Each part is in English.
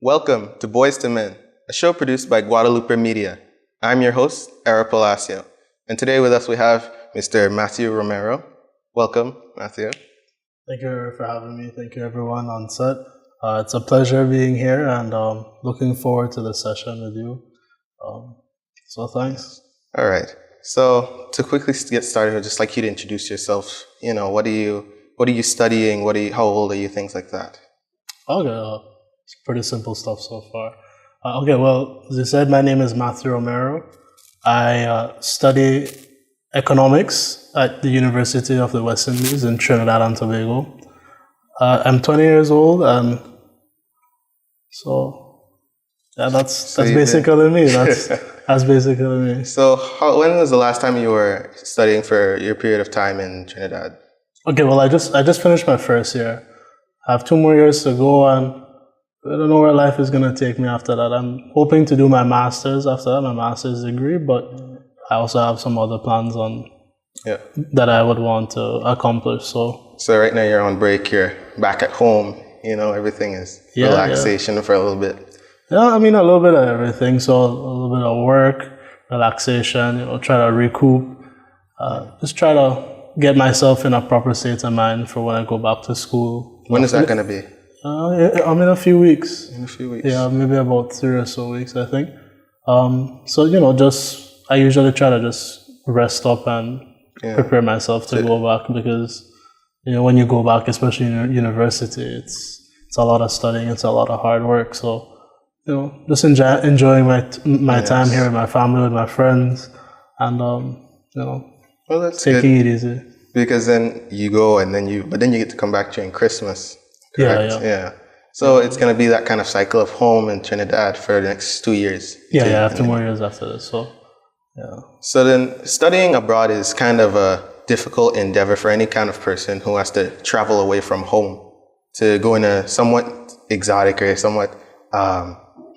Welcome to Boys to Men, a show produced by Guadalupe Media. I'm your host, Era Palacio, and today with us we have Mr. Matthew Romero. Welcome, Matthew. Thank you for having me. Thank you, everyone on set. It's a pleasure being here and looking forward to the session with you. So thanks. All right. So to quickly get started, I'd just like you to introduce yourself. What are you studying? How old are you? Things like that. Okay, it's pretty simple stuff so far. Well, as you said, my name is Matthew Romero. I study economics at the University of the West Indies in Trinidad and Tobago. I'm 20 years old, and that's basically me. That's basically me. So when was the last time you were studying for your period of time in Trinidad? Okay, well, I just finished my first year. I have 2 more years to go, and I don't know where life is going to take me after that. I'm hoping to do my master's after that, my master's degree, but I also have some other plans that I would want to accomplish. So right now you're on break, you're back at home, everything is relaxation for a little bit. Yeah, I mean, a little bit of everything. So a little bit of work, relaxation, try to recoup, just try to get myself in a proper state of mind for when I go back to school. When is that going to be? I'm in a few weeks. In a few weeks? Yeah, maybe about 3 or so weeks, I think. I usually try to just rest up and prepare myself to go back because, when you go back, especially in university, it's a lot of studying, it's a lot of hard work. So, just enjoying my time here with my family, with my friends, and, that's taking it easy. Because then you go but then you get to come back during Christmas. Correct? Yeah. So it's going to be that kind of cycle of home in Trinidad for the next 2 years. I have 2 more years after this. So, yeah. So then studying abroad is kind of a difficult endeavor for any kind of person who has to travel away from home to go in a somewhat exotic or somewhat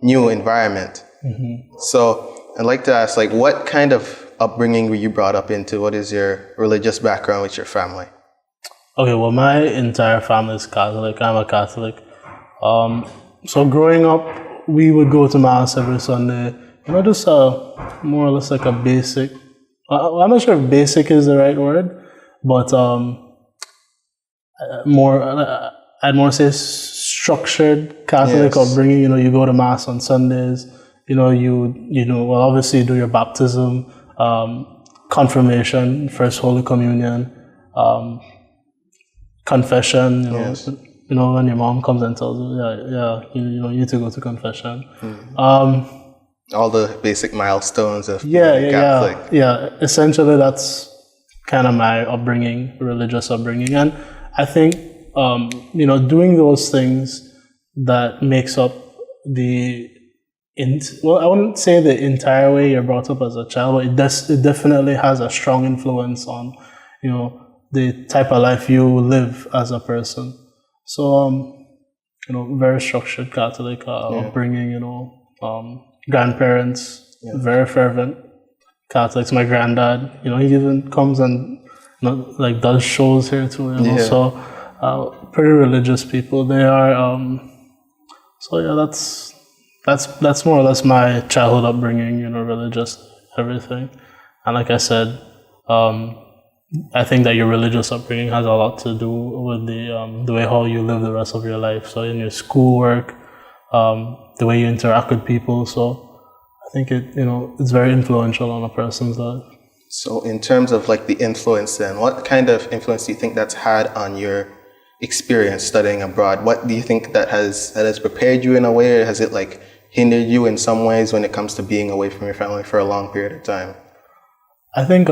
new environment. Mm-hmm. So I'd like to ask, what kind of upbringing were you brought up into? What is your religious background with your family? Okay, well, my entire family is Catholic. I'm a Catholic. So growing up, we would go to Mass every Sunday. Just more or less like a basic. I'm not sure if basic is the right word, but I'd more say structured Catholic upbringing. You go to Mass on Sundays. Obviously you do your baptism, confirmation, First Holy Communion, confession, when your mom comes and tells you, you need to go to confession. Mm-hmm. All the basic milestones of Catholic. Yeah. Essentially, that's kind of my religious upbringing. And I think, doing those things that makes up I wouldn't say the entire way you're brought up as a child, but it definitely has a strong influence on, the type of life you live as a person. So, very structured Catholic upbringing, grandparents, very fervent Catholics. My granddad, he even comes and, does shows here too, So, pretty religious people. They are, that's more or less my childhood upbringing, religious, everything. And like I said, I think that your religious upbringing has a lot to do with the way how you live the rest of your life. So in your schoolwork, the way you interact with people. So I think it's very influential on a person's life. So in terms of the influence then, what kind of influence do you think that's had on your experience studying abroad? What do you think that has prepared you in a way, or has it hindered you in some ways when it comes to being away from your family for a long period of time? I think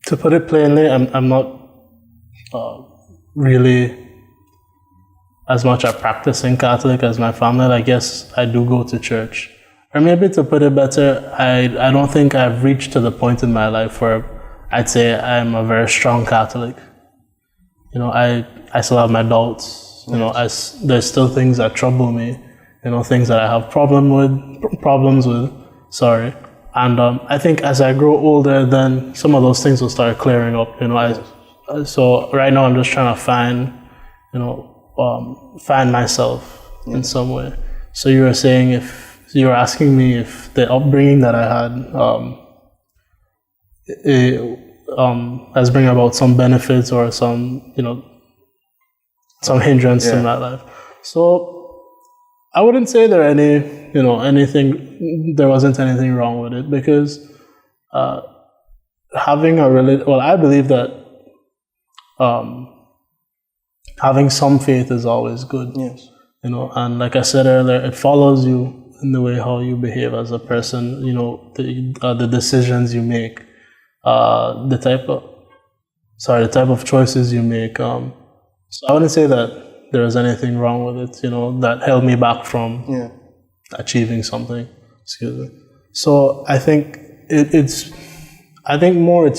to put it plainly, I'm not really as much a practicing Catholic as my family. I guess I do go to church. Or maybe to put it better, I don't think I've reached to the point in my life where I'd say I'm a very strong Catholic. I still have my doubts. There's still things that trouble me. Things that I have problems with. Sorry. And I think as I grow older, then some of those things will start clearing up. So right now I'm just trying to find, find myself in some way. So you were saying, if you were asking me if the upbringing that I had has bring about some benefits or some, some hindrance in my life. So I wouldn't say there wasn't anything wrong with it, because having I believe that having some faith is always good. Yes. And like I said earlier, it follows you in the way how you behave as a person, the decisions you make, the type of choices you make. So I wouldn't say that there was anything wrong with it, that held me back from achieving something. Excuse me. So I think more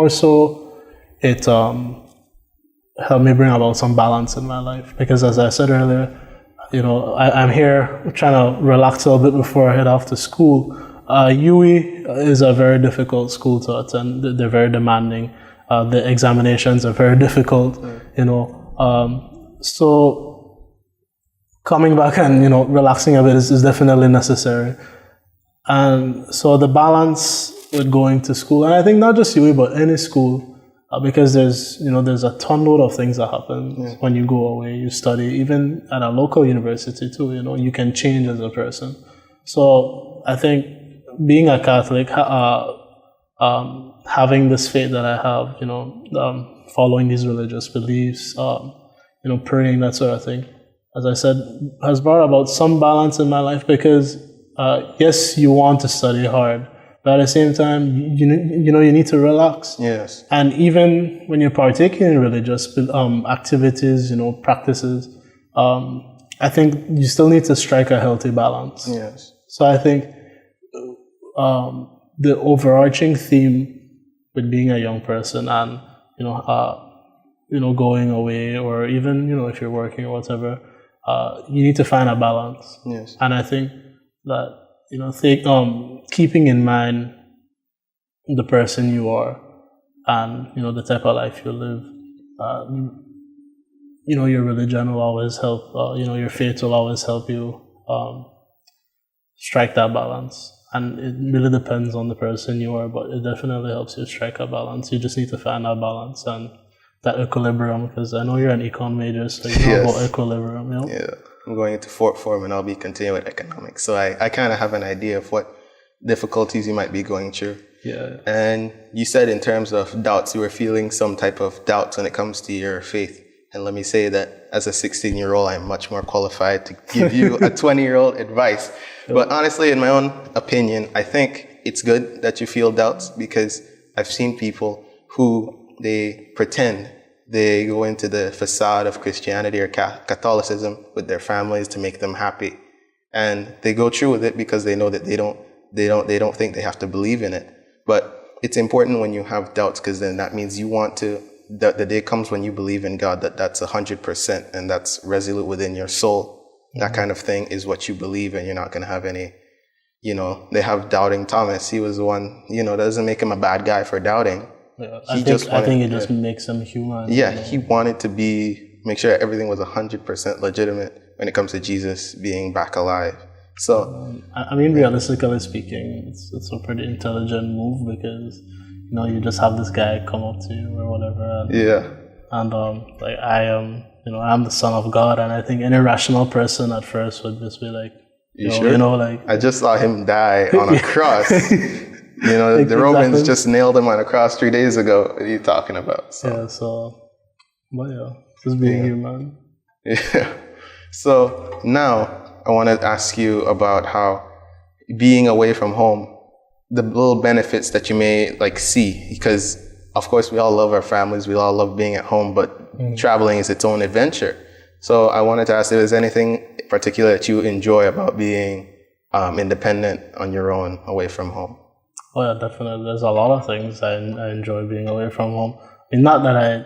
so it helped me bring about some balance in my life, because as I said earlier, I'm here trying to relax a little bit before I head off to school. UWI is a very difficult school to attend. They're very demanding. The examinations are very difficult, so coming back and, relaxing a bit is definitely necessary. And so the balance with going to school, and I think not just UWI, but any school, because there's a ton load of things that happen when you go away, you study, even at a local university too, you can change as a person. So I think being a Catholic, having this faith that I have, following these religious beliefs, praying, that sort of thing, as I said, has brought about some balance in my life, because yes, you want to study hard, but at the same time, you need to relax. Yes. And even when you're partaking in religious activities, practices, I think you still need to strike a healthy balance. Yes. So I think the overarching theme with being a young person and going away, or even if you're working or whatever, you need to find a balance. Yes. And I think that keeping in mind the person you are and the type of life you live, your religion will always help. Your faith will always help you strike that balance. And it really depends on the person you are, but it definitely helps you strike a balance. You just need to find that balance and that equilibrium, because I know you're an econ major, so you know about equilibrium. Yeah. I'm going into fourth form and I'll be continuing with economics. So I kind of have an idea of what difficulties you might be going through. Yeah. And you said in terms of doubts, you were feeling some type of doubts when it comes to your faith. And let me say that as a 16-year-old, I'm much more qualified to give you a 20-year-old advice. But honestly, in my own opinion, I think it's good that you feel doubts, because I've seen people who they pretend they go into the facade of Christianity or Catholicism with their families to make them happy, and they go through with it because they know that they don't think they have to believe in it. But it's important when you have doubts, because then that means you want to. The day comes when you believe in God, that's 100%, and that's resolute within your soul. That kind of thing is what you believe, and you're not going to have any. They have doubting Thomas. He was the one. That doesn't make him a bad guy for doubting. Yeah, I think it just makes him human. Yeah, he wanted to make sure everything was 100% legitimate when it comes to Jesus being back alive. So, realistically speaking, it's a pretty intelligent move, because you just have this guy come up to you or whatever. And I'm the son of God, and I think any rational person at first would just be like, you sure? I just saw him die on a cross. The Romans just nailed him on a cross 3 days ago. What are you talking about? Just being human. Yeah. So now I want to ask you about how being away from home, the little benefits that you may see, because of course we all love our families, we all love being at home, but traveling is its own adventure. So I wanted to ask if there's anything particular that you enjoy about being independent on your own away from home. Oh yeah, definitely. There's a lot of things I enjoy being away from home. Not that I,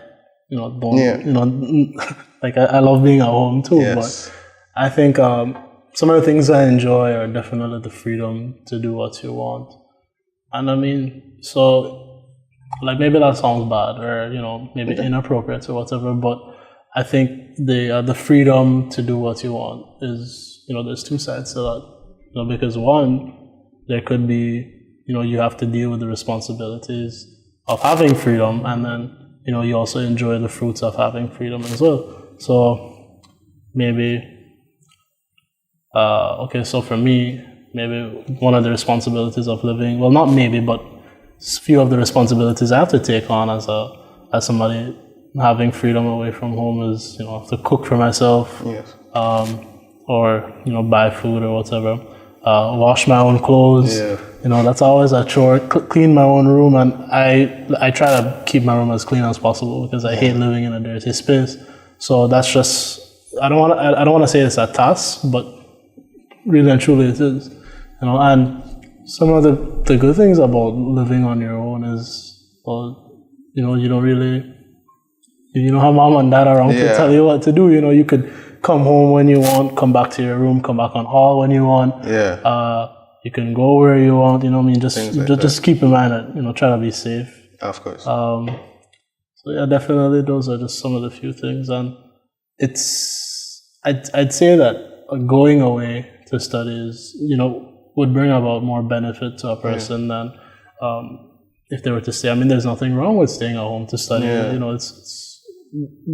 I love being at home too, but I think some of the things I enjoy are definitely the freedom to do what you want. And maybe that sounds bad or, maybe inappropriate or whatever, but I think the freedom to do what you want is, there's two sides to that. Because one, there could be, you have to deal with the responsibilities of having freedom, and then, you also enjoy the fruits of having freedom as well. So maybe, so for me, maybe one of the responsibilities of living, well, not maybe, but few of the responsibilities I have to take on as somebody having freedom away from home is, I have to cook for myself, Yes. or, buy food or whatever, wash my own clothes. Yeah. That's always a chore. Clean my own room, and I try to keep my room as clean as possible because I hate living in a dirty space. So that's just, I don't want to say it's a task, but really and truly it is. And some of the good things about living on your own is, well, you don't really, you don't have mom and dad around to tell you what to do. You could come home when you want, come back to your room, come back on hall when you want. Yeah. You can go where you want. Just keep in mind that try to be safe. Of course. So yeah, definitely those are just some of the few things, and I'd say that going away to study is, would bring about more benefit to a person than if they were to stay. I mean, there's nothing wrong with staying at home to study. It's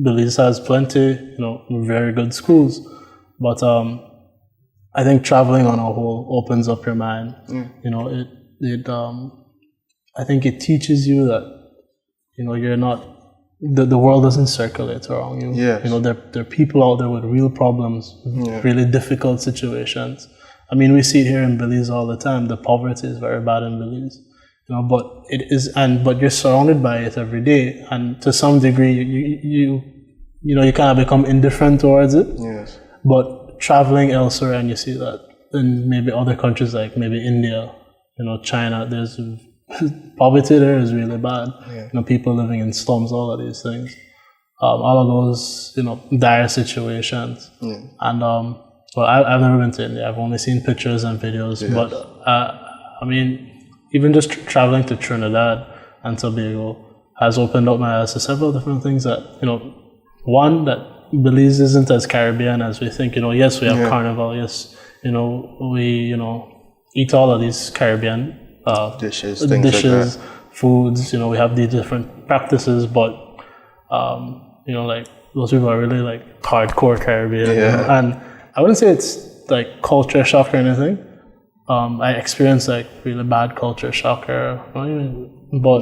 Belize has plenty, very good schools, but I think traveling on a whole opens up your mind. I think it teaches you that you're not, the world doesn't circulate around you. Yes. There are people out there with real problems, really difficult situations. I mean, we see it here in Belize all the time. The poverty is very bad in Belize. But it is, but you're surrounded by it every day, and to some degree, you kind of become indifferent towards it. Yes. But traveling elsewhere, and you see that in maybe other countries like maybe India, China, there's poverty there is really bad. Yeah. People living in slums, all of these things, all of those dire situations. And well, I've never been to India. I've only seen pictures and videos. Yes. But I mean, even just traveling to Trinidad and Tobago has opened up my eyes to several different things that, one, that Belize isn't as Caribbean as we think. Yes, we have Carnival. Yes, we, eat all of these Caribbean dishes, like foods. We have these different practices, but, like those people are really like hardcore Caribbean. And I wouldn't say it's like culture shock or anything. I experienced like really bad culture shock, but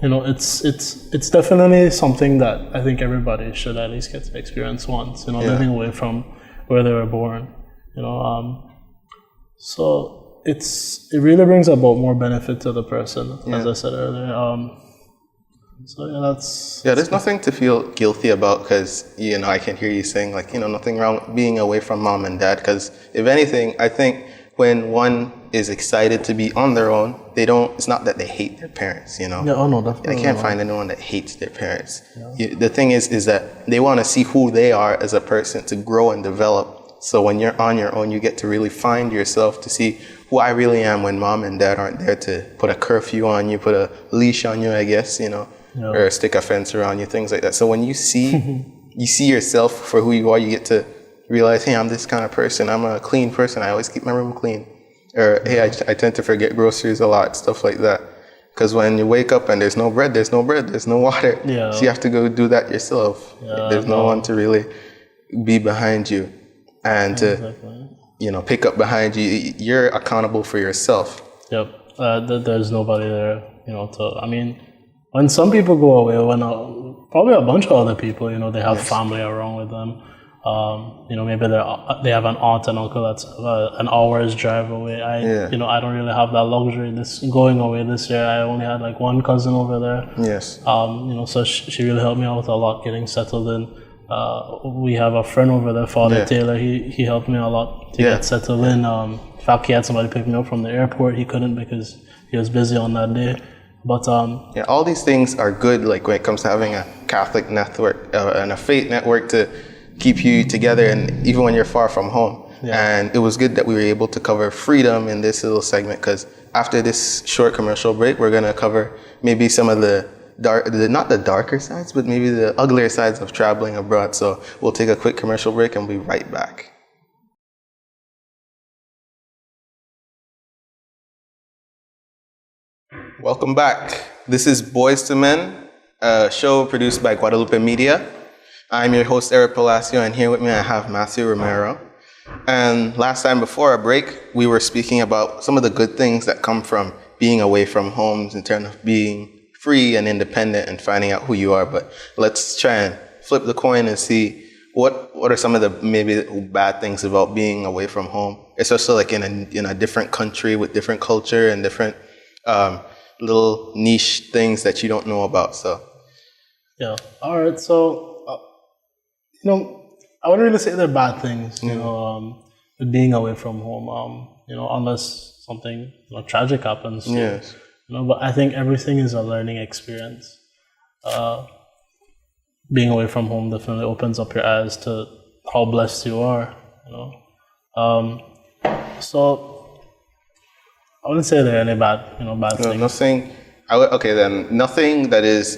it's definitely something that I think everybody should at least get to experience once. Living away from where they were born. So it really brings about more benefit to the person, as I said earlier. There's nothing to feel guilty about because I can hear you saying like nothing wrong being away from mom and dad, because if anything, I think when one is excited to be on their own, it's not that they hate their parents, definitely. I can't find anyone that hates their parents. The thing is that they want to see who they are as a person to grow and develop. So when you're on your own, you get to really find yourself to see who I really am when mom and dad aren't there to put a curfew on you, put a leash on you, I guess, or stick a fence around you, things like that. So when you see yourself for who you are, you get to realize, hey, I'm this kind of person. I'm a clean person. I always keep my room clean. Or, hey, I tend to forget groceries a lot, stuff like that. Because when you wake up and there's no bread, there's no water. Yeah. So you have to go do that yourself. There's no one to really be behind you and to, pick up behind you. You're accountable for yourself. Yep. There's nobody there, when some people go away, probably a bunch of other people, they have family around with them. Maybe they have an aunt and uncle that's an hour's drive away. I don't really have that luxury. Going away this year, I only had like one cousin over there. Yes. So she really helped me out a lot getting settled in. We have a friend over there, Father Taylor. He helped me a lot to get settled in. In fact, he had somebody pick me up from the airport. He couldn't because he was busy on that day. But all these things are good. Like when it comes to having a Catholic network and a faith network to keep you together, and even when you're far from home. And it was good that we were able to cover freedom in this little segment, because after this short commercial break, we're going to cover maybe some of the not the darker sides, but maybe the uglier sides of traveling abroad. So we'll take a quick commercial break and we'll be right back. Welcome back. This is Boys to Men, a show produced by Guadalupe Media. I'm your host, Eric Palacio, and here with me I have Matthew Romero. And last time before our break, we were speaking about some of the good things that come from being away from homes in terms of being free and independent and finding out who you are. But let's try and flip the coin and see what are some of the maybe bad things about being away from home, especially like in a different country with different culture and different little niche things that you don't know about. So yeah, all right. So I wouldn't really say they're bad things. With being away from home. Unless something tragic happens. Yes. But I think everything is a learning experience. Being away from home definitely opens up your eyes to how blessed you are. So I wouldn't say there are any bad things. Nothing that is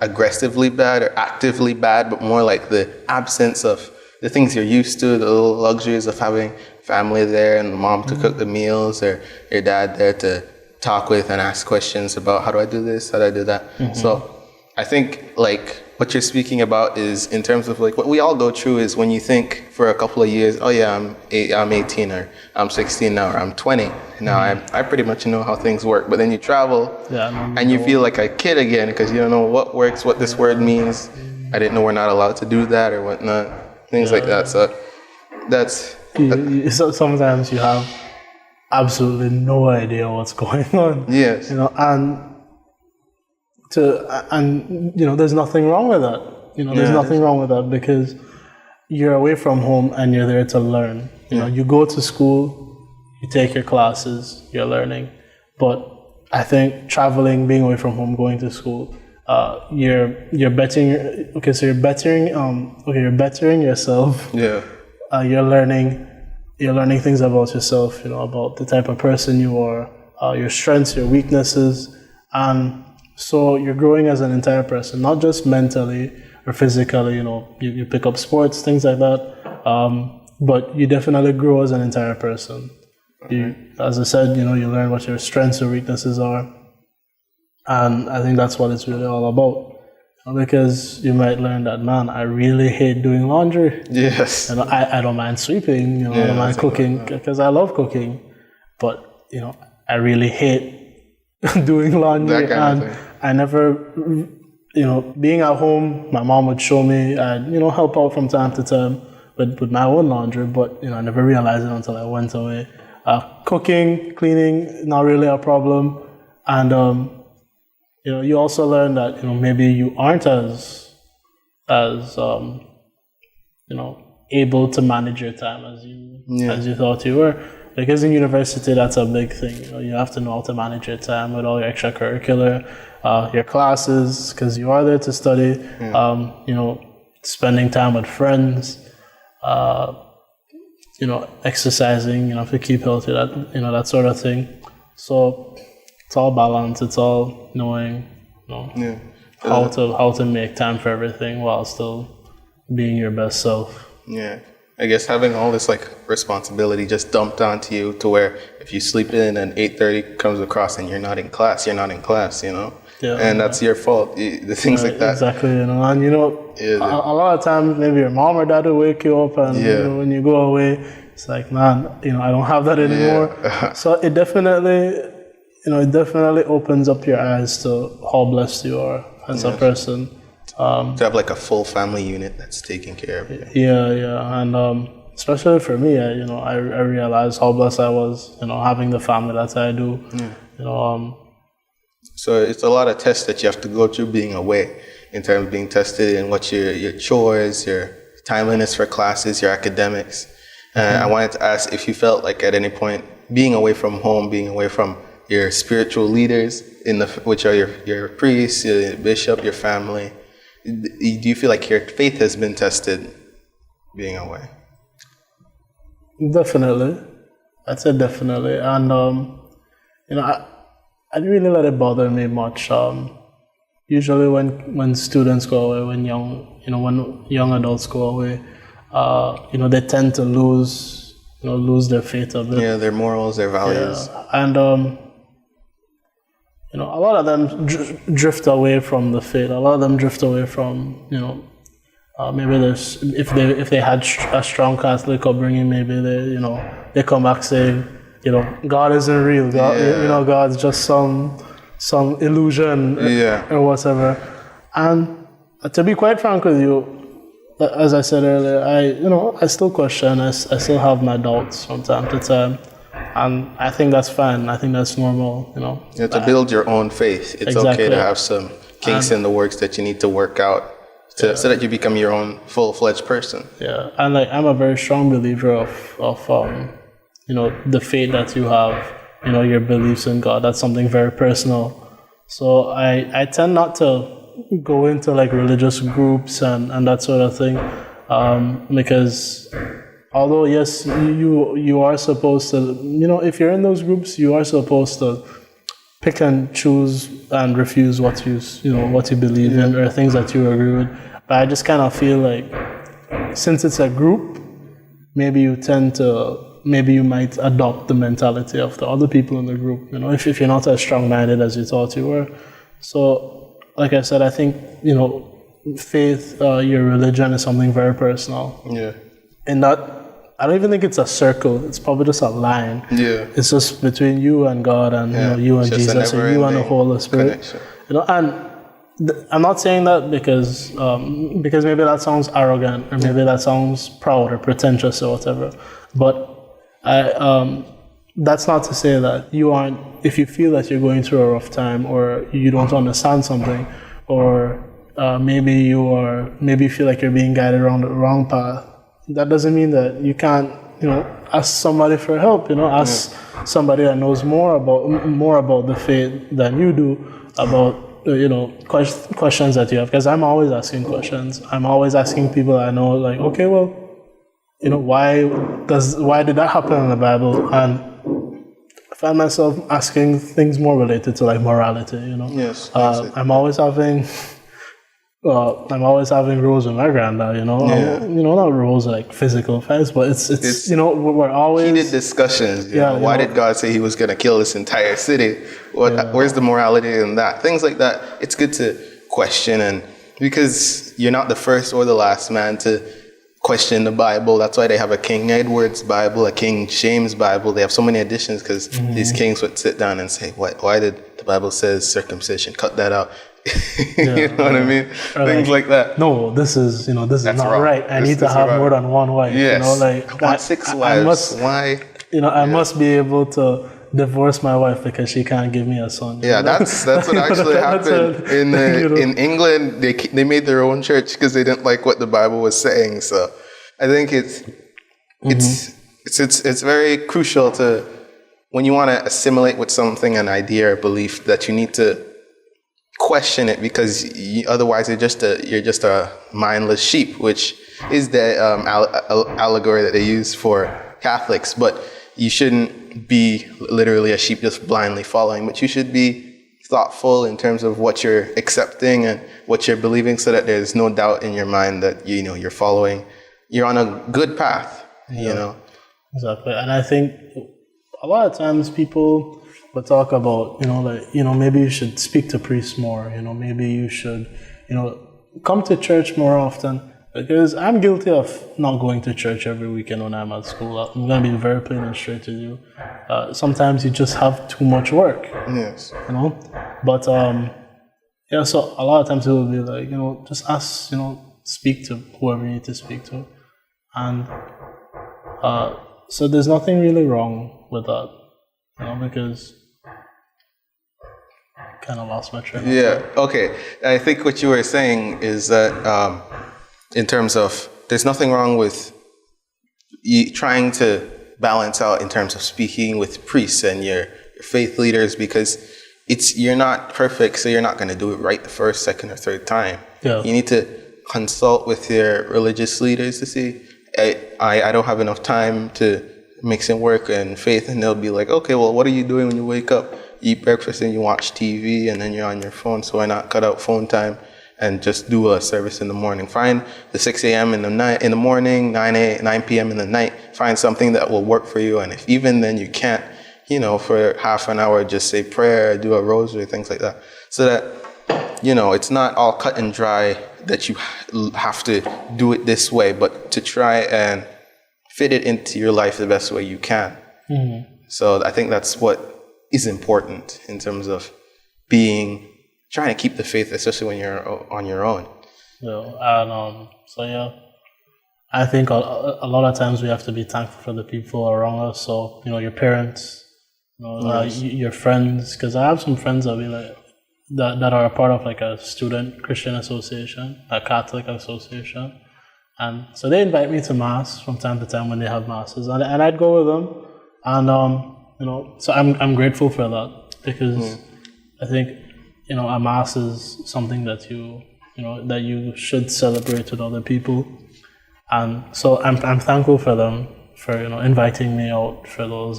aggressively bad or actively bad, but more like the absence of the things you're used to, the little luxuries of having family there and mom to cook the meals or your dad there to talk with and ask questions about how do I do this, how do I do that. So I think like what you're speaking about is in terms of like what we all go through is when you think for a couple of years, oh yeah, I'm 18 or I'm 16 now or I'm 20 now. I pretty much know how things work. But then you travel and you feel like a kid again because you don't know what works, what this word means. I didn't know we're not allowed to do that or whatnot, things like that. So that's... So sometimes you have absolutely no idea what's going on. Yes. There's nothing wrong with that. There's nothing wrong with that because you're away from home and you're there to learn. You go to school, you take your classes, you're learning. But I think traveling, being away from home, going to school, you're bettering. Okay, so you're bettering. You're bettering yourself. Yeah. You're learning things about yourself. About the type of person you are, your strengths, your weaknesses, and so you're growing as an entire person, not just mentally or physically. You pick up sports, things like that. But you definitely grow as an entire person. As I said, you learn what your strengths or weaknesses are, and I think that's what it's really all about. Because you might learn that, man, I really hate doing laundry. Yes. I don't mind sweeping. I don't mind cooking because I love cooking, but I really hate doing laundry. That kind of thing. I never, being at home, my mom would show me. I'd help out from time to time with my own laundry, but I never realized it until I went away. Cooking, cleaning, not really a problem, and you also learn that maybe you aren't as able to manage your time as you thought you were. Because in university, that's a big thing. You have to know how to manage your time with all your extracurricular, your classes, because you are there to study. Spending time with friends, exercising, to keep healthy, that sort of thing. So it's all balance. It's all knowing, how to make time for everything while still being your best self. Yeah. I guess having all this like responsibility just dumped onto you to where if you sleep in and 8:30 comes across and you're not in class, Yeah, and that's your fault. The things like that. Exactly, and a lot of times maybe your mom or dad will wake you up and when you go away, it's like, man, I don't have that anymore. Yeah. So it definitely opens up your eyes to how blessed you are as a person. To have like a full family unit that's taking care of you. Yeah, and especially for me, I realized how blessed I was, having the family that I do. So it's a lot of tests that you have to go through being away, in terms of being tested in what your chores, your timeliness for classes, your academics. I wanted to ask if you felt like at any point being away from home, being away from your spiritual leaders, which are your priests, your bishop, your family. Do you feel like your faith has been tested being away? Definitely. I'd say definitely. And, I didn't really let it bother me much. usually when students go away, when young adults go away, they tend to lose their faith a bit. Yeah, their morals, their values. Yeah. And a lot of them drift away from the faith. A lot of them drift away from maybe there's if they had a strong Catholic upbringing, maybe they come back saying God isn't real. God, God's just some illusion or whatever. And to be quite frank with you, as I said earlier, I still question. I still have my doubts from time to time, and I think that's fine. I think that's normal. You have to build your own faith. It's okay to have some kinks in the works that you need to work out so that you become your own full-fledged person. Yeah, and I'm a very strong believer of the faith that you have. Your beliefs in God. That's something very personal. So I tend not to go into like religious groups and that sort of thing, because although yes, you are supposed to, if you're in those groups, you are supposed to pick and choose and refuse what you believe in or things that you agree with. But I just kind of feel like since it's a group, maybe you might adopt the mentality of the other people in the group. If you're not as strong-minded as you thought you were. So, like I said, I think faith, your religion is something very personal. Yeah. And that I don't even think it's a circle. It's probably just a line. Yeah. It's just between you and God and you and Jesus or you and the Holy Spirit. Connection. And I'm not saying that because maybe that sounds arrogant or maybe that sounds proud or pretentious or whatever. But that's not to say that you aren't, if you feel that you're going through a rough time or you don't understand something, or maybe you feel like you're being guided around the wrong path, that doesn't mean that you can't, ask somebody for help, ask somebody that knows more about the faith than you do, about questions that you have, because I'm always asking questions. I'm always asking people I know, like, okay, well, why did that happen in the Bible? And I find myself asking things more related to like morality, Yes. I'm always having rules with my granddad, not rules like physical fights, but it's we're always heated discussions. Why did God say He was going to kill this entire city? Where's the morality in that? Things like that. It's good to question, and because you're not the first or the last man to question the Bible. That's why they have a King Edward's Bible, a King James Bible. They have so many editions because these kings would sit down and say, why did the Bible says circumcision? Cut that out. You know what I mean? Things like that. No, this is not wrong. right. I need to have more than one wife. Yes. I want 6 wives. Why? I must be able to divorce my wife because she can't give me a son. That's what actually happened in England. They made their own church because they didn't like what the Bible was saying. So I think it's very crucial to, when you want to assimilate with something, an idea or belief, that you need to question it, because otherwise you're just a mindless sheep, which is the allegory that they use for Catholics. But you shouldn't be literally a sheep just blindly following, but you should be thoughtful in terms of what you're accepting and what you're believing, so that there's no doubt in your mind that you're on a good path. Exactly. And I think a lot of times people will talk about maybe you should speak to priests more, maybe you should come to church more often. Because I'm guilty of not going to church every weekend when I'm at school. I'm going to be very plain and straight with you. Sometimes you just have too much work. Yes. But, so a lot of times people will be like, just ask, speak to whoever you need to speak to. And so there's nothing really wrong with that, because I kind of lost my train of thought. Yeah, okay. I think what you were saying is that in terms of, there's nothing wrong with you trying to balance out in terms of speaking with priests and your faith leaders, because you're not perfect, so you're not going to do it right the first, second, or third time. Yeah. You need to consult with your religious leaders to see, I don't have enough time to mix in work and faith, and they'll be like, okay, well, what are you doing when you wake up? eat breakfast and you watch TV and then you're on your phone. So why not cut out phone time and just do a service in the morning? Find the 6 a.m. in the morning, 9 p.m. in the night. Find something that will work for you. And if even then you can't, for half an hour, just say prayer, do a rosary, things like that. So that, it's not all cut and dry that you have to do it this way, but to try and fit it into your life the best way you can. Mm-hmm. So I think that's what is important in terms of trying to keep the faith, especially when you're on your own. I think a lot of times we have to be thankful for the people around us. So, your parents, your friends, because I have some friends that are a part of like a student Christian association, a Catholic association. And so they invite me to mass from time to time when they have masses, and I'd go with them. And, so I'm grateful for that, because I think, a mass is something that that you should celebrate with other people. And so I'm thankful for them for, inviting me out for those,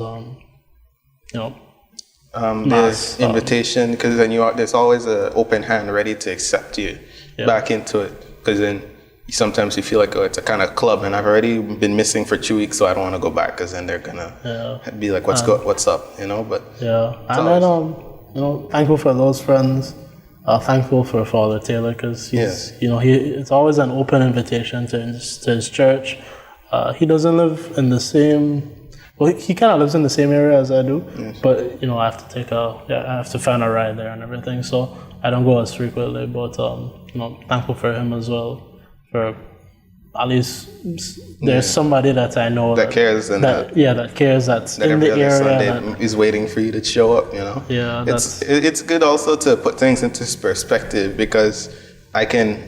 there's invitation, because then there's always an open hand ready to accept you back into it, because then sometimes you feel like, it's a kind of club and I've already been missing for 2 weeks, so I don't want to go back, because then they're gonna be like, what's up, but thankful for those friends, thankful for Father Taylor, because it's always an open invitation to his church. He doesn't live in the same. Well, he kind of lives in the same area as I do, but I have to find a ride there and everything, so I don't go as frequently. But thankful for him as well. For at least there's somebody that I know that cares, and that cares, that's in the area Sunday is waiting for you to show up. It's good also to put things into perspective, because I can't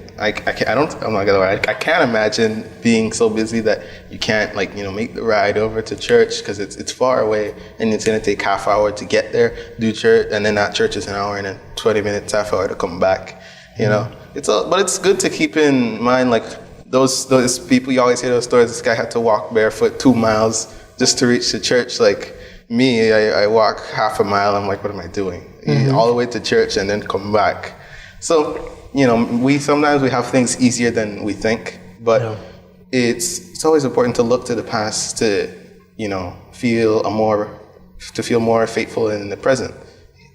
imagine being so busy that you can't make the ride over to church, because it's far away and it's going to take half hour to get there, do church, and then that church is an hour and then 20 minutes, half hour to come back. But it's good to keep in mind, like those people, you always hear those stories. This guy had to walk barefoot 2 miles just to reach the church. Like me, I walk half a mile. I'm like, what am I doing? All the way to church and then come back. So we sometimes have things easier than we think, but it's always important to look to the past to feel more faithful in the present,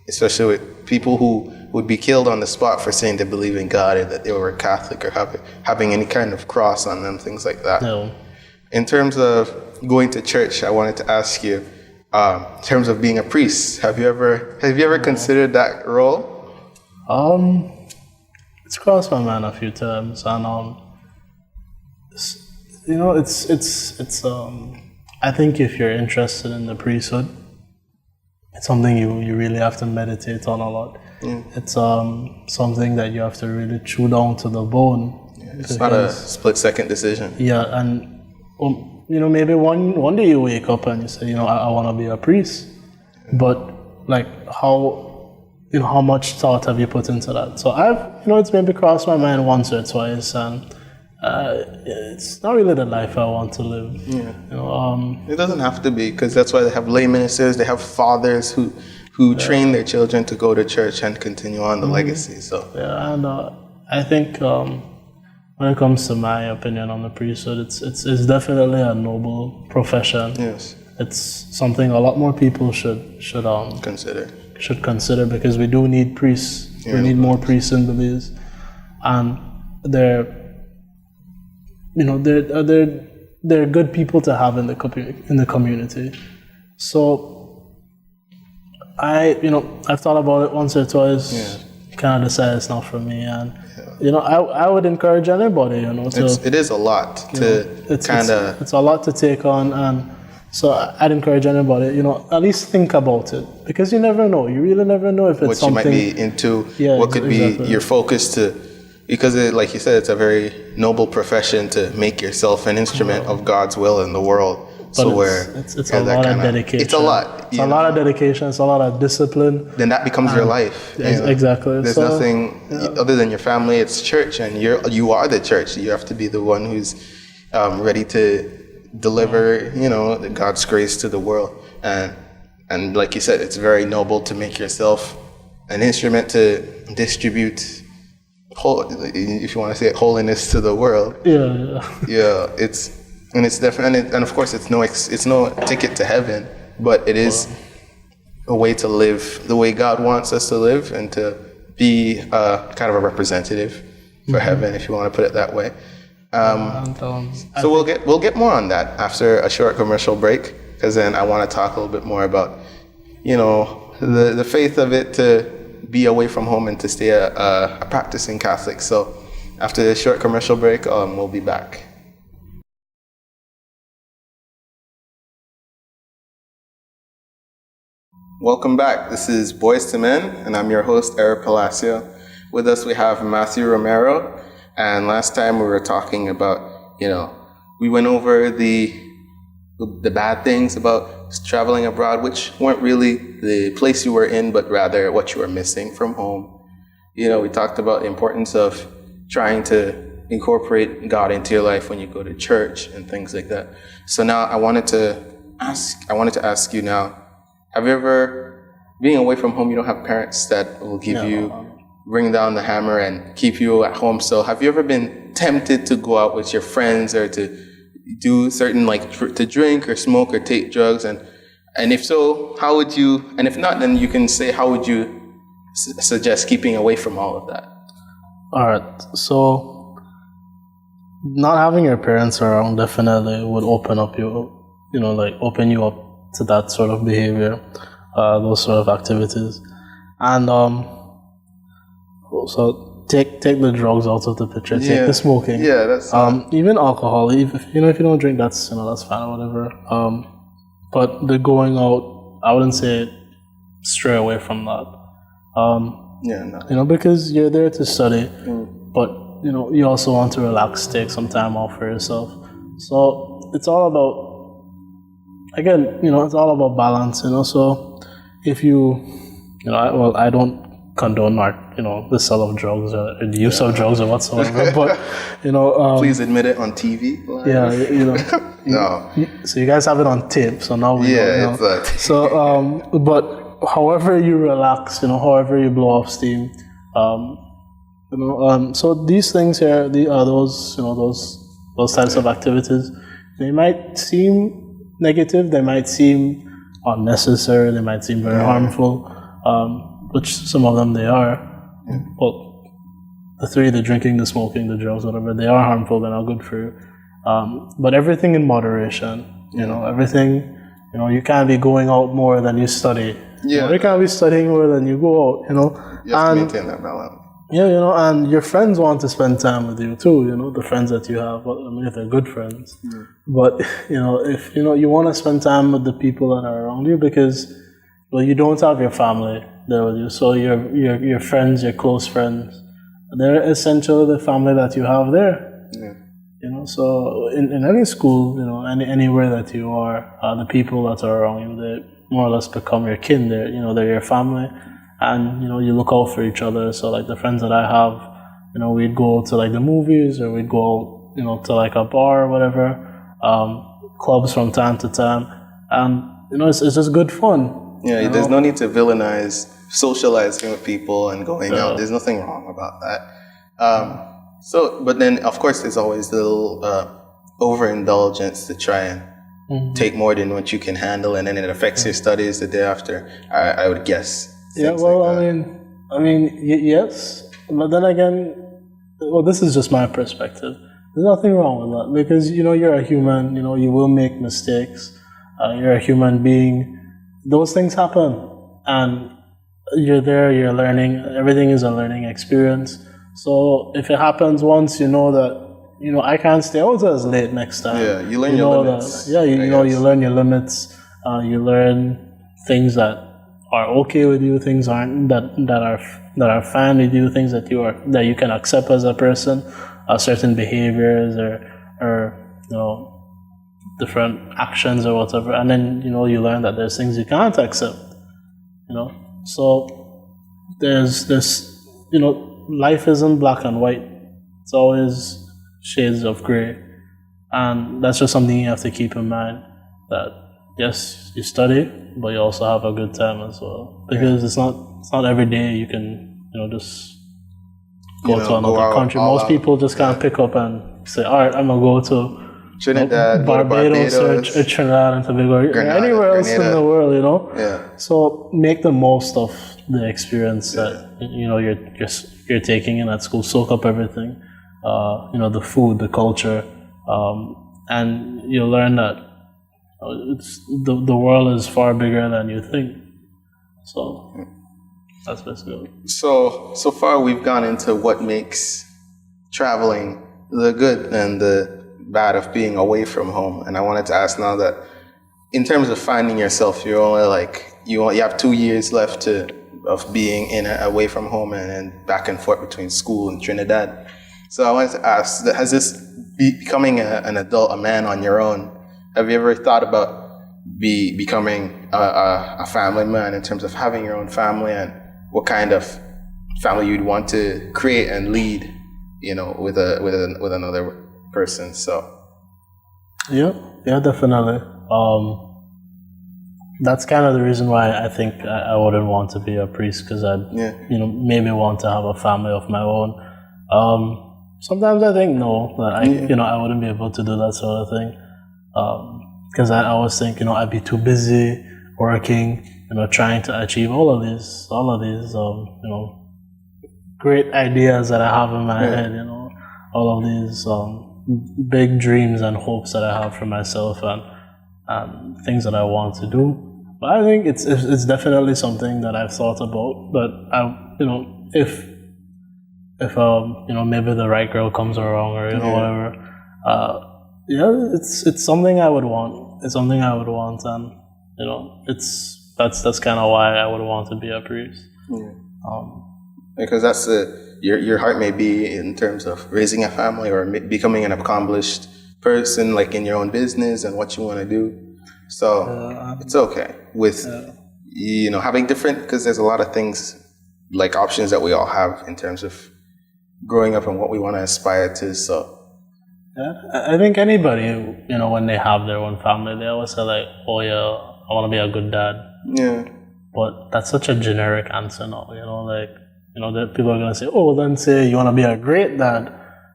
especially with people who would be killed on the spot for saying they believe in God, or that they were Catholic, or having any kind of cross on them, things like that. In terms of going to church, I wanted to ask you, in terms of being a priest, have you ever considered that role? It's crossed my mind a few times, and it's I think if you're interested in the priesthood, it's something you really have to meditate on a lot. It's something that you have to really chew down to the bone. It's not a split-second decision. And maybe one day you wake up and you say, I want to be a priest, but how much thought have you put into that? So it's maybe crossed my mind once or twice, and it's not really the life I want to live. It doesn't have to be, because that's why they have lay ministers, they have fathers who train their children to go to church and continue on the legacy. So and I think when it comes to my opinion on the priesthood, it's definitely a noble profession. Yes, it's something a lot more people should consider, because we do need priests. We need more priests in Belize, and they're good people to have in the community. So I've thought about it once or twice. Kind of decided it's not for me, and I would encourage anybody. It is a lot to it's a lot to take on, and so I'd encourage anybody, at least think about it, because you never know. You really never know if it's something what you might be into, what could be your focus to, because like you said, it's a very noble profession to make yourself an instrument of God's will in the world. But it's a lot of dedication. It's a lot. It's a lot of dedication. It's a lot of discipline. Then that becomes your life. Exactly. There's nothing other than your family. It's church, and you are the church. You have to be the one who's ready to deliver, God's grace to the world. And And like you said, it's very noble to make yourself an instrument to distribute, if you want to say it, holiness to the world. Yeah, it's definitely, and of course, it's no ticket to heaven, but it is a way to live the way God wants us to live, and to be kind of a representative for heaven, if you want to put it that way. So we'll get more on that after a short commercial break, because then I want to talk a little bit more about, the faith of it, to be away from home and to stay a practicing Catholic. So after this short commercial break, we'll be back. Welcome back. This is Boys to Men, and I'm your host, Eric Palacio. With us, we have Matthew Romero. And last time we were talking about, we went over the bad things about traveling abroad, which weren't really the place you were in, but rather what you were missing from home. We talked about the importance of trying to incorporate God into your life when you go to church and things like that. So now I wanted to ask you now, have you ever, being away from home, you don't have parents that will bring down the hammer and keep you at home. So have you ever been tempted to go out with your friends, or to do certain, to drink or smoke or take drugs? And if so, how would you, and if not, then you can say, how would you suggest keeping away from all of that? All right. So not having your parents around definitely would open up open you up to that sort of behavior, those sort of activities. And so take the drugs out of the picture, take the smoking. Yeah, that's even alcohol. If you don't drink, that's fine or whatever. But the going out, I wouldn't say stray away from that. Because you're there to study, but you also want to relax, take some time off for yourself. So it's all about, again, it's all about balance. So if I don't condone the sale of drugs or the use of drugs or whatsoever, but please admit it on TV. No. So you guys have it on tape, so now we know. Exactly. So but however you relax, however you blow off steam, so these things here, those types of activities, they might seem negative, they might seem unnecessary, they might seem very harmful, which some of them they are. Well, the three, the drinking, the smoking, the drugs, whatever, they are harmful, they're not good for you. But everything in moderation, everything, you can't be going out more than you study. You can't be studying more than you go out, You have to maintain that balance. And your friends want to spend time with you too, the friends that you have, if they're good friends. But, if, you want to spend time with the people that are around you, because, you don't have your family there with you. So your friends, your close friends, they're essentially the family that you have there. So in any school, anywhere that you are, the people that are around you, they more or less become your kin. They're your family. And, you look out for each other. So, the friends that I have, we'd go to, the movies, or we'd go, to, a bar or whatever, clubs from time to time. And, it's just good fun. There's no need to villainize socializing with people and going out. There's nothing wrong about that. But then, of course, there's always the little overindulgence to try and take more than what you can handle, and then it affects your studies the day after, I would guess. Yes, but then again, this is just my perspective. There's nothing wrong with that, because you're a human. You will make mistakes. You're a human being. Those things happen, and you're there. You're learning. Everything is a learning experience. So if it happens once, that I can't stay out as late next time. Yeah, you learn your limits. You learn your limits. You learn things that are okay with you, things aren't that are fine with you, things that you can accept as a person, certain behaviors or different actions or whatever, and then you learn that there's things you can't accept. So there's this, life isn't black and white. It's always shades of gray, and that's just something you have to keep in mind, that yes, you study, but you also have a good time as well. Because it's not every day you can, just go to another country. Most people just kind of pick up and say, all right, I'm going to go to Trinidad, Barbados or Trinidad and Tobago, or anywhere else in the world, Yeah. So make the most of the experience that you're taking in at school. Soak up everything, the food, the culture, and you'll learn that it's the world is far bigger than you think. So that's basically it. So far we've gone into what makes traveling the good and the bad of being away from home, and I wanted to ask now that in terms of finding yourself, you're only you have 2 years left of being away from home and back and forth between school and Trinidad. So I wanted to ask, has this becoming an adult, a man on your own, have you ever thought about becoming a family man in terms of having your own family and what kind of family you'd want to create and lead, with another person? So yeah, definitely. That's kind of the reason why I think I wouldn't want to be a priest, because I'd maybe want to have a family of my own. Sometimes I think no, that I wouldn't be able to do that sort of thing, because I always think I'd be too busy working, trying to achieve all of these great ideas that I have in my head, all of these big dreams and hopes that I have for myself and things that I want to do. But I think it's definitely something that I've thought about. But if maybe the right girl comes along or whatever, it's something I would want. It's something I would want, and that's kind of why I would want to be a priest. Yeah. Because that's your heart may be in terms of raising a family or becoming an accomplished person, like in your own business and what you want to do. So it's okay with having different, because there's a lot of things like options that we all have in terms of growing up and what we want to aspire to. So I think anybody, when they have their own family, they always say like, oh yeah, I want to be a good dad. Yeah. But that's such a generic answer now, that people are going to say, oh, then say you want to be a great dad.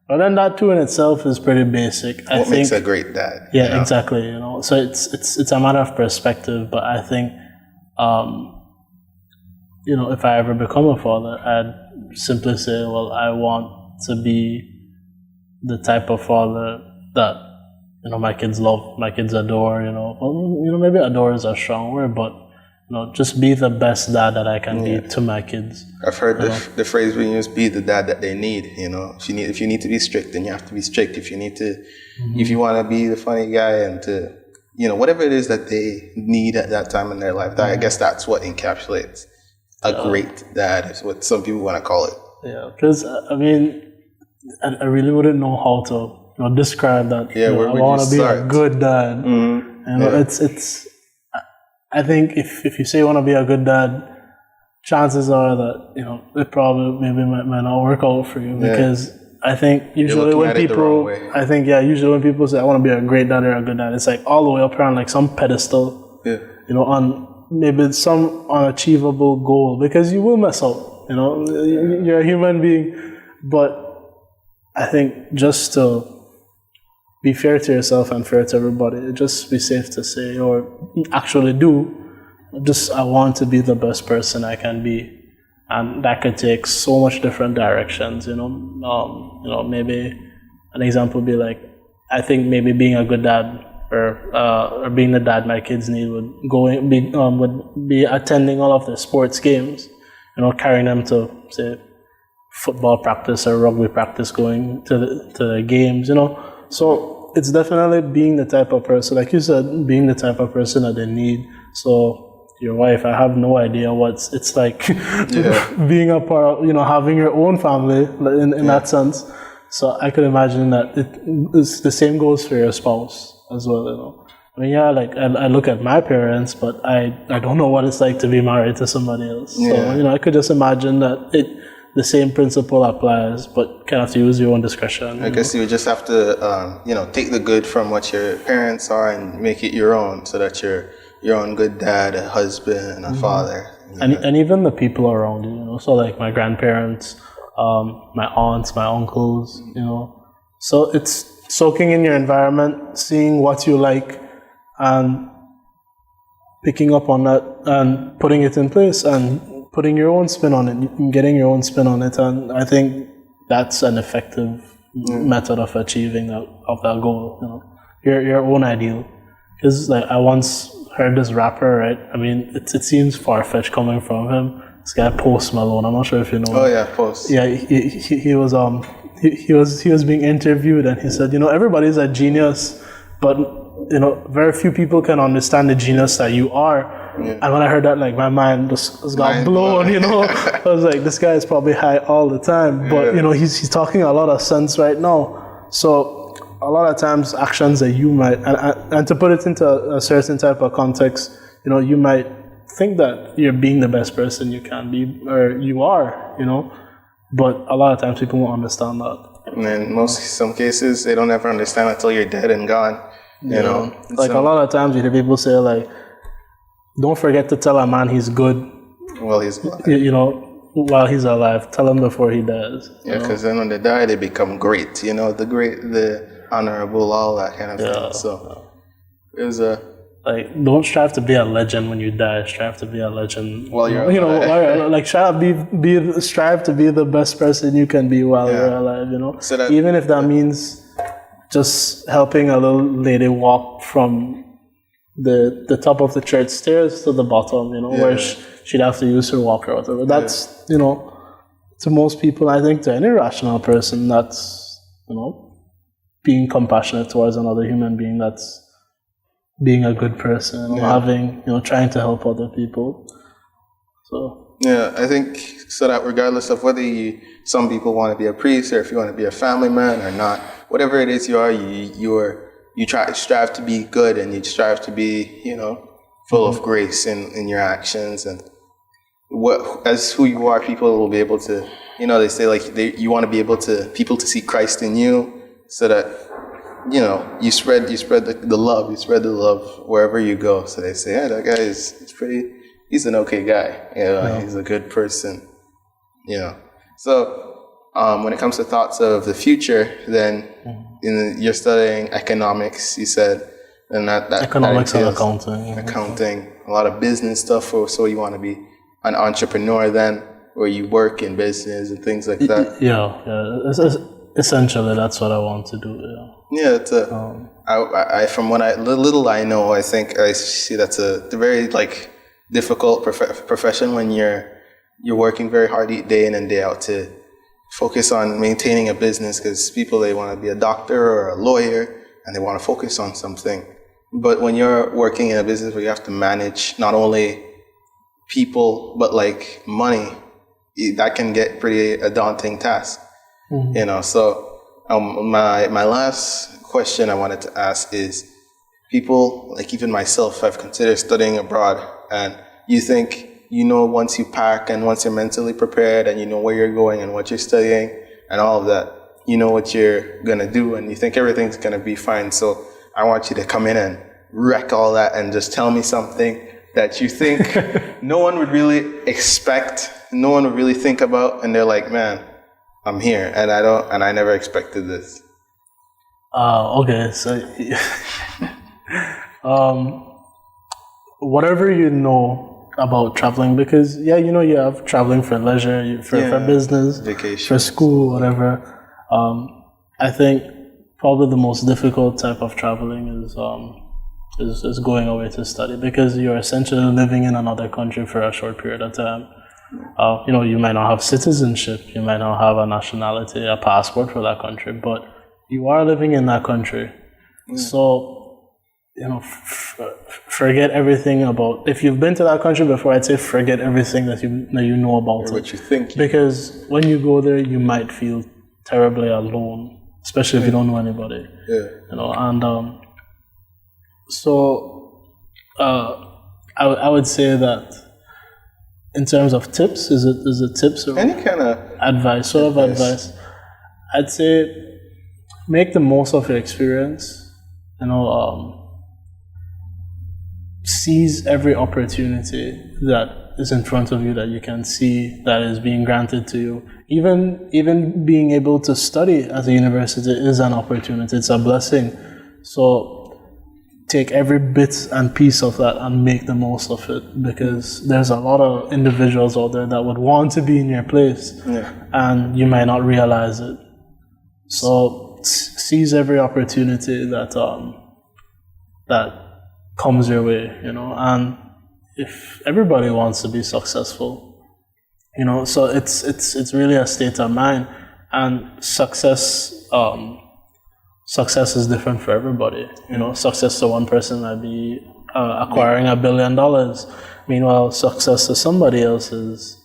But then that too in itself is pretty basic. What makes a great dad? Yeah, exactly. So it's a matter of perspective. But I think, if I ever become a father, I'd simply say, well, I want to be the type of father that my kids love, my kids adore. Maybe adore is a strong word, but just be the best dad that I can be to my kids. I've heard the phrase being used, be the dad that they need. If you need to be strict, then you have to be strict. If you need to, if you want to be the funny guy and to, whatever it is that they need at that time in their life, I guess that's what encapsulates a great dad, is what some people want to call it. Yeah, because I really wouldn't know how to describe that. Yeah, I want to be a good dad. It's. I think if you say you want to be a good dad, chances are that it probably maybe might not work out for you, because I think usually when people say I want to be a great dad or a good dad, it's like all the way up around like some pedestal, on maybe some unachievable goal, because you will mess up, you're a human being, but I think just to be fair to yourself and fair to everybody, just be safe to say, or actually I want to be the best person I can be. And that could take so much different directions, maybe an example would be like, I think maybe being a good dad or being the dad my kids need would be attending all of the sports games, carrying them to, say, football practice or rugby practice, going to the games, So it's definitely being the type of person, like you said, being the type of person that they need. So your wife, I have no idea what it's like being a part of, having your own family in that sense. So I could imagine that it's the same goes for your spouse as well, I look at my parents, but I don't know what it's like to be married to somebody else. So, I could just imagine that the same principle applies, but kind of have to use your own discretion. I guess you would just have to, take the good from what your parents are and make it your own, so that you're your own good dad, a husband, a father. And even the people around you, so like my grandparents, my aunts, my uncles, So it's soaking in your environment, seeing what you like, and picking up on that and putting it in place and putting your own spin on it, getting your own spin on it. And I think that's an effective method of achieving that goal, your own ideal. Because like I once heard this rapper, right? I mean, it seems far-fetched coming from him. This guy Post Malone. I'm not sure if you know him. Oh yeah, Post. Yeah, he was being interviewed, and he said, everybody's a genius, but very few people can understand the genius that you are. Yeah. And when I heard that, like my mind just got blown. I was like, this guy is probably high all the time, but he's talking a lot of sense right now. So a lot of times, actions that you might, and to put it into a certain type of context, you might think that you're being the best person you can be, or you are, but a lot of times people won't understand that. And in some cases, they don't ever understand until you're dead and gone. Like a lot of times you hear people say like, don't forget to tell a man he's good. Well, he's alive. While he's alive, tell him before he dies. Yeah, because then when they die, they become great. The great, the honorable, all that kind of thing. So it was like, don't strive to be a legend when you die. Strive to be a legend. While you're alive. Like strive to be the best person you can be while you're alive. So that, even if that means just helping a little lady walk from the top of the church stairs to the bottom, where she'd have to use her walker or whatever. That's, to most people, I think to any rational person, that's, being compassionate towards another human being, that's being a good person, having, trying to help other people. So. Yeah, I think so that regardless of whether some people want to be a priest or if you want to be a family man or not, whatever it is you are, you strive to be good, and you strive to be, full of grace in your actions, and as who you are, people will be able to, they say like you want to be able to people to see Christ in you, so that you spread the love, wherever you go. So they say, yeah, that guy he's an okay guy, he's a good person, So when it comes to thoughts of the future, then you're studying economics, you said, and that economics and accounting, a lot of business stuff. So you want to be an entrepreneur then, where you work in business and things like that. Essentially, that's what I want to do. Yeah, it's from what little I know, I think I see that's a very difficult profession when you're working very hard day in and day out to focus on maintaining a business, because people, they want to be a doctor or a lawyer and they want to focus on something. But when you're working in a business where you have to manage not only people but money, that can get a daunting task. So my last question I wanted to ask is, people, even myself, I've considered studying abroad, and you think once you pack and once you're mentally prepared and you know where you're going and what you're studying and all of that, what you're going to do, and you think everything's going to be fine. So I want you to come in and wreck all that and just tell me something that you think no one would really expect, no one would really think about, and they're like, man, I'm here, and I never expected this. Okay, so whatever you know about traveling, because you have traveling for leisure, for business, vacation, for school, whatever. I think probably the most difficult type of traveling is going away to study, because you're essentially living in another country for a short period of time. You might not have citizenship, you might not have a nationality, a passport for that country, but you are living in that country. So, forget everything about, if you've been to that country before, I'd say forget everything that you know about it. What you think. Because when you go there, you might feel terribly alone, especially if you don't know anybody. And so I would say that In terms of tips, is it tips or Any kind of advice? Sort of advice. I'd say make the most of your experience. Seize every opportunity that is in front of you that you can see that is being granted to you. Even being able to study at a university is an opportunity. It's a blessing. So take every bit and piece of that and make the most of it, because there's a lot of individuals out there that would want to be in your place, and you might not realize it. So seize every opportunity that comes your way, and if everybody wants to be successful, so it's really a state of mind, and success is different for everybody. Success to one person might be acquiring $1 billion. Meanwhile, success to somebody else is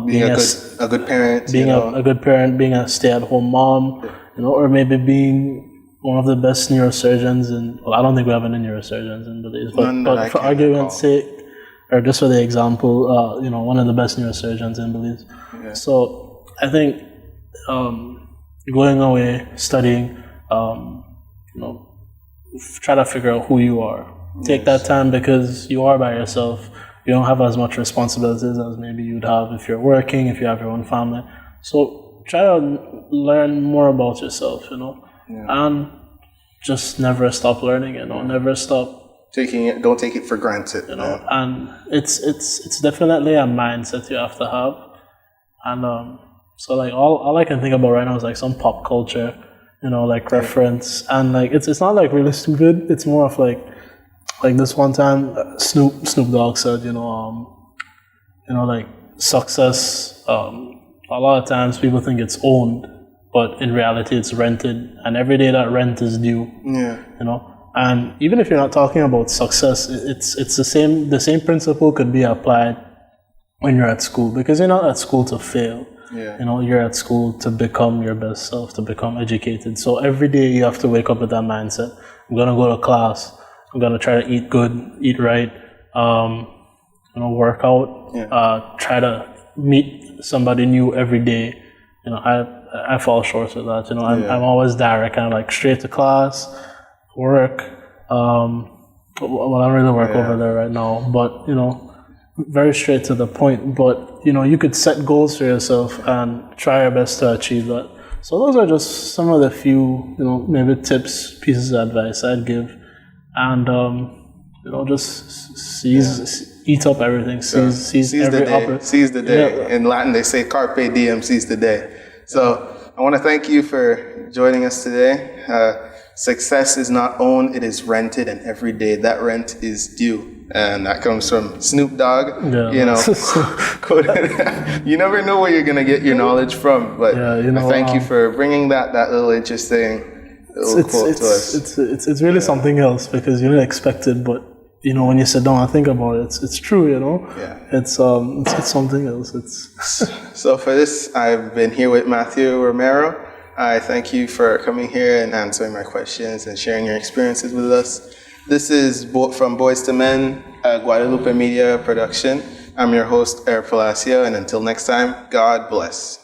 being a good parent, being a good parent, being a stay-at-home mom, or maybe being one of the best neurosurgeons I don't think we have any neurosurgeons in Belize, but for argument's sake, or just for the example, one of the best neurosurgeons in Belize. Yeah. So I think going away, studying, try to figure out who you are. Take that time, because you are by yourself. You don't have as much responsibilities as maybe you'd have if you're working, if you have your own family. So try to learn more about yourself, and just never stop learning, never stop taking it. Don't take it for granted, And it's definitely a mindset you have to have. And so like all I can think about right now is like some pop culture, reference, and like it's not like really stupid. It's more of like this one time Snoop Dogg said, like success. A lot of times people think it's owned, but in reality it's rented, and every day that rent is due. Yeah. And even if you're not talking about success, it's the same principle could be applied when you're at school, because you're not at school to fail. Yeah. You're at school to become your best self, to become educated. So every day you have to wake up with that mindset. I'm gonna go to class. I'm gonna try to eat good, eat right. Work out. Yeah. Try to meet somebody new every day. I fall short of that. I'm always direct, kind of like straight to class, work. Well, I don't really work over there right now, but very straight to the point. But you could set goals for yourself and try your best to achieve that. So those are just some of the few, maybe tips, pieces of advice I'd give, and just eat up everything, seize every opportunity. Seize the day. Yeah. In Latin, they say carpe diem, seize the day. So I want to thank you for joining us today. Success is not owned, it is rented, and every day that rent is due. And that comes from Snoop Dogg. Yeah. You never know where you're going to get your knowledge from, but thank you for bringing that little interesting quote to us. It's really something else, because you didn't expect it, but when you sit down and think about it, it's true, Yeah. It's something else. So for this, I've been here with Matthew Romero. I thank you for coming here and answering my questions and sharing your experiences with us. This is from Boys to Men, Guadalupe Media production. I'm your host, Eric Palacio, and until next time, God bless.